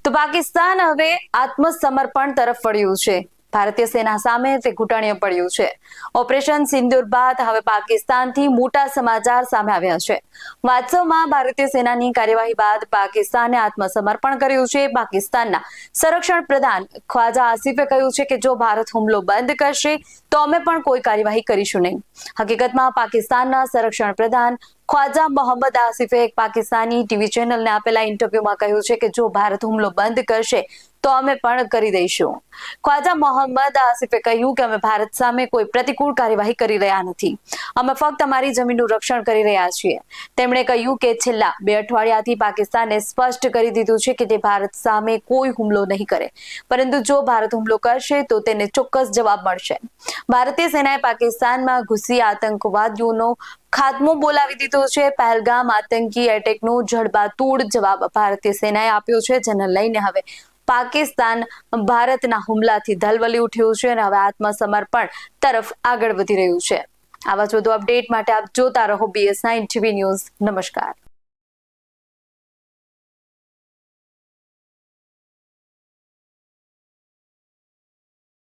તો પાકિસ્તાન હવે આત્મસમર્પણ તરફ વળ્યું છે। ભારતીય સેના સામે તે ઘૂંટણીએ પડ્યું છે। ઓપરેશન સિંદૂર બાદ હવે પાકિસ્તાનથી મોટા સમાચાર સામે આવ્યા છે। વાસ્તવમાં ભારતીય સેનાની કાર્યવાહી બાદ પાકિસ્તાને આત્મસમર્પણ કર્યું છે। પાકિસ્તાનના સંરક્ષણ પ્રધાન ખ્વાજા આસિફે કહ્યું છે કે જો ભારત હુમલો બંધ કરશે તો અમે પણ કોઈ કાર્યવાહી કરીશું નહીં। હકીકતમાં પાકિસ્તાનના સંરક્ષણ પ્રધાન ખ્વાજા મોહમ્મદ આસિફે એક પાકિસ્તાની ટીવી ચેનલને આપેલા ઇન્ટરવ્યુમાં કહ્યું છે કે જો ભારત હુમલો બંધ કરશે તો અમે પણ કરી દઈશું। ખ્વાજા મોહમ્મદ આસિફે કહ્યું કે અમે ભારત સામે કોઈ પ્રતિકૂળ કાર્યવાહી કરી રહ્યા નથી, અમે ફક્ત અમારી જમીનનું રક્ષણ કરી રહ્યા છીએ। તેમણે કહ્યું કે છેલ્લા 2 અઠવાડિયાથી પાકિસ્તાને સ્પષ્ટ કરી દીધું છે કે તે ભારત સામે કોઈ હુમલો નહીં કરે, પરંતુ જો ભારત હુમલો કરશે તો તેને ચોક્કસ જવાબ મળશે। ભારતીય સેનાએ પાકિસ્તાનમાં ઘૂસી આતંકવાદીઓનો ખાત્મો બોલાવી દીધો છે। પહેલગામ આતંકી એટેકનો જડબાતોડ જવાબ ભારતીય સેનાએ આપ્યો છે, જેને લઈને હવે પાકિસ્તાન ભારતના હુમલાથી ધલવલી ઉઠ્યું છે અને હવે આત્મસમર્પણ તરફ આગળ વધી રહ્યું છે। આવા જ વધુ અપડેટ માટે આપ જોતા રહો BS9 TV ન્યૂઝ। નમસ્કાર।